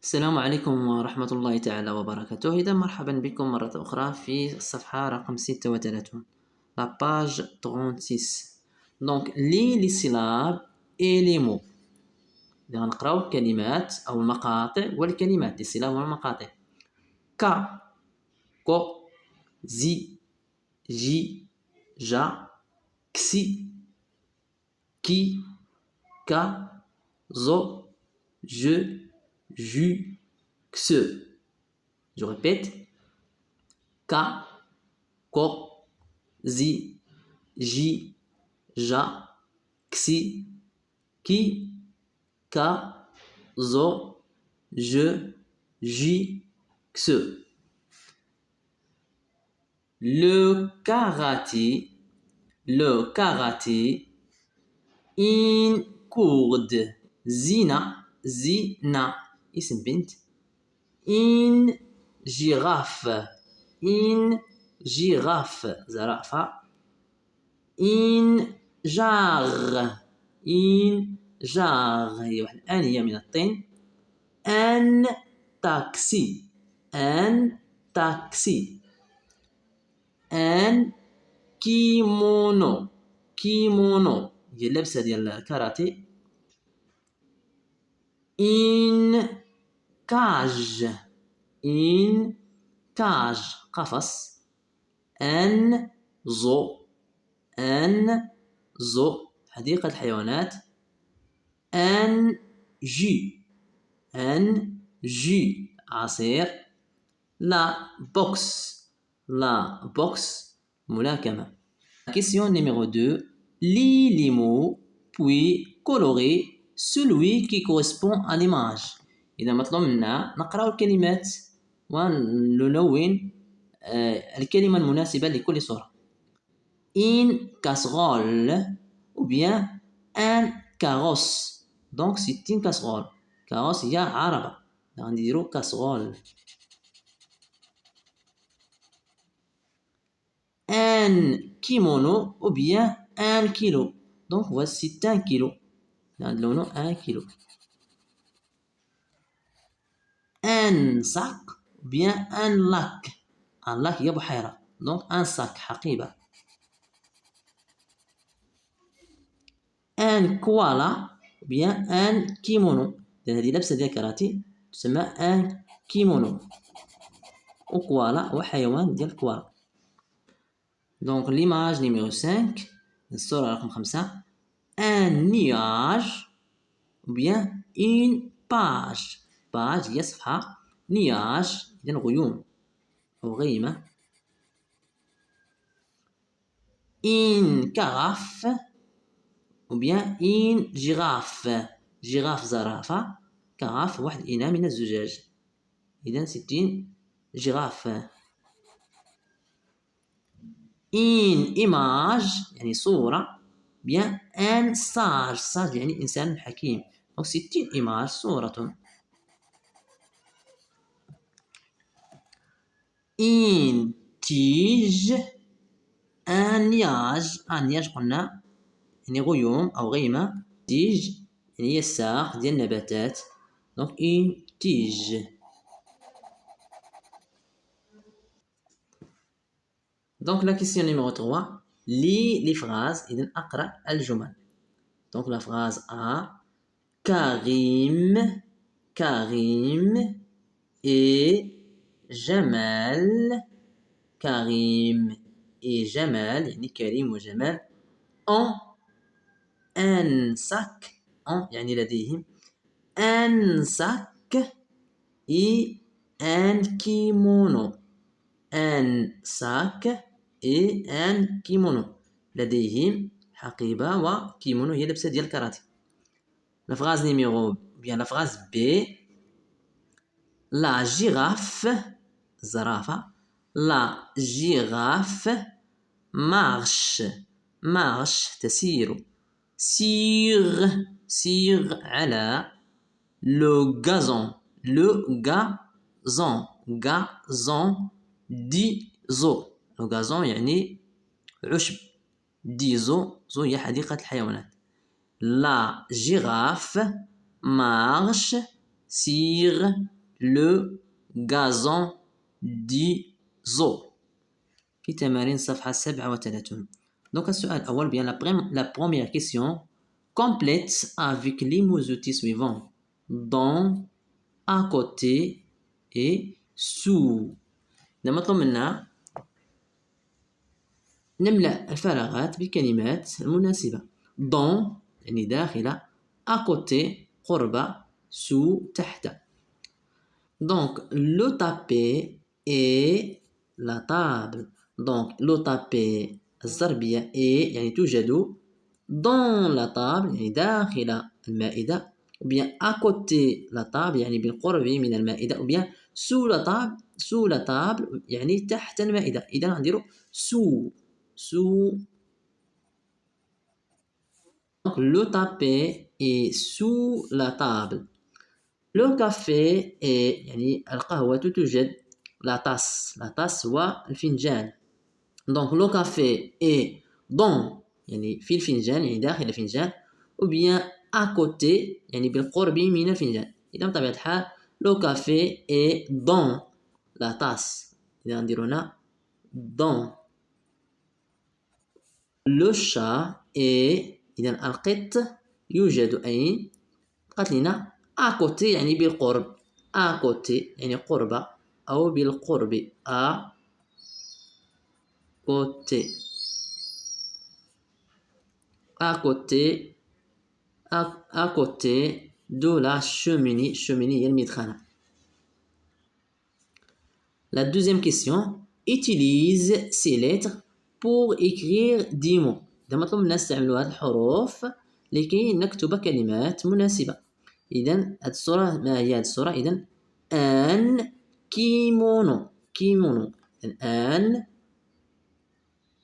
السلام عليكم ورحمة الله تعالى وبركاته. إذا مرحبا بكم مرة أخرى في الصفحة رقم 36 la page 36. Donc لي syllabes et les mots. إذا غنقراو الكلمات أو المقاطع والكلمات لي syllabes والمقاطع. كا كو زي جي جا كسي كي كا زو je jus, xe. Je répète. Ka, ko, zi, ji, ja, xi, ki, ka, zo, je, jus, xe. Le karaté, in courde, zina, zina. اسم بنت. إن جيراف زرافة. إن جار هي واحد الآنية من الطين. أن تاكسي أن كيمونو هي اللبسة ديال الكاراتيه. إن كاج قفص. أن زو حديقة الحيوانات. أن جي عصير. لا بوكس ملاكمة. Question numéro 2. Lis les mots puis colorer celui qui correspond à l'image. إذا مطلوب منا نقرأ الكلمات ونلون الكلمة المناسبة لكل صورة. Une casserole ou bien un carrosse. Donc c'est une casserole. Carrosse هي عربة. نديرو casserole. Un kimono ou bien un kilo. Donc voici un kilo. ندلونو 1 كيلو. ان sac ou bien un lac. un lac هي بحيرة. donc un sac حقيبة. un koala ou bien un kimono. لأن هذه لبسة ديال كاراتيه تسمى un kimono. وكوالا هو حيوان ديال الكوالا. donc l'image numéro 5 الصورة رقم 5. un nuage ou bien une page هي صفحة. nuage إذن غيوم أو غيمة. une carafe ou bien une girafe زرافة. carafe واحد الإناء من الزجاج. إذن c'est girafe. une image يعني صورة. bien un sage يعني إنسان حكيم. donc c'est une image صورة. une tige un nuage قلنا يعني غيوم أو غيمة. tige يعني هي الساق ديال النباتات. donc une tige. donc la question numéro 3. lis les phrases إذن أقرأ الجمل. donc la phrase A. Karim et Jamal. Karim et Jamal يعني كريم وجمال ont un sac. يعني لديهم un sac et un kimono. un sac et un kimono. لديهم حقيبة وكيمونو هي لبسة ديال الكاراتيه. la phrase numéro bien la phrase B. la girafe زرافة. la girafe marche تسير. sur على le gazon ديزو. le gazon يعني عشب. ديزو هي حديقة الحيوانات. la girafe marche sur le gazon du zoo. في تمارين صفحة 37. Donc السؤال الأول bien la première question complète avec les mots outils suivants dans, à côté et sous. ده مطلوب منا نملأ الفراغات بالكلمات المناسبة. dans يعني داخل, à côté قرب, sous تحت. Donc le tapis et la table. Donc le tapis الزربية et يعني توجد dans la table يعني داخل المائدة, ou bien à côté la table يعني بالقرب من المائدة, ou bien sous la table يعني تحت المائدة. إذا نديرو sous. Donc le tapis est sous la table. Le café est يعني القهوة توجد. La tasse هو الفنجان. Donc le café est dans يعني في الفنجان يعني داخل الفنجان, ou bien à côté يعني بالقرب من الفنجان. إذا بطبيعة الحال le café est dans la tasse. إذا نديرو هنا dans. Le chat est إذا القط يوجد أين؟ قالت لنا à côté يعني بالقرب. à côté يعني قرب أو بالقرب. à côté. à côté de la cheminée. cheminée هي المدخنة. La deuxième question, utilise ces lettres pour écrire des mots. إذا مطلوب منا نستعملوا هذه الحروف لكي نكتب كلمات مناسبة. إذا هذه الصورة, ما هي هذه الصورة؟ إذا أن كيمونو. أن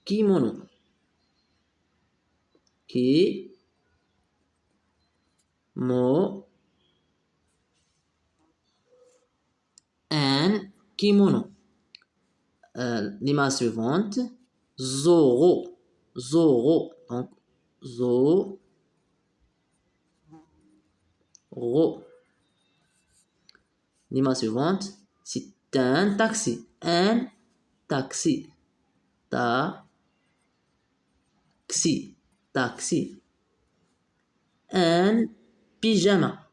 كيمونو. كي مو أن كيمونو. L'image suivante, Zoro. Donc Zoro. L'image suivante, c'est un taxi. Un taxi. Taxi. Un pyjama.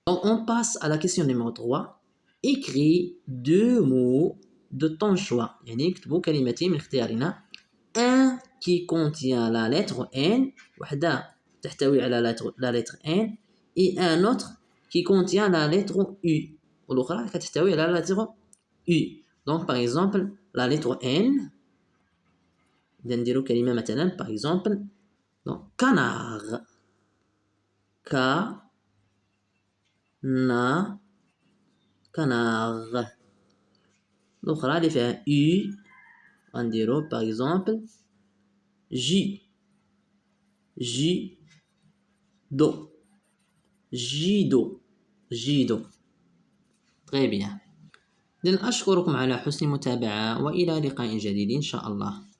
Donc, on passe à la question numéro 3. Écris 2 mots de ton choix. يعني نكتبوا كلمتين من اختيارنا. Un qui contient la lettre N. وحدة تحتوي على la lettre N. Et un autre qui contient la lettre U. والأخرى تحتوي على la lettre U. Donc, par exemple, la lettre N. نديروا كلمة مثلا par exemple. Donc, canard. canard. الأخرى اللي فيها U غنديرو par exemple judo. Très bien. إذن أشكركم على حسن المتابعة وإلى لقاء جديد إن شاء الله.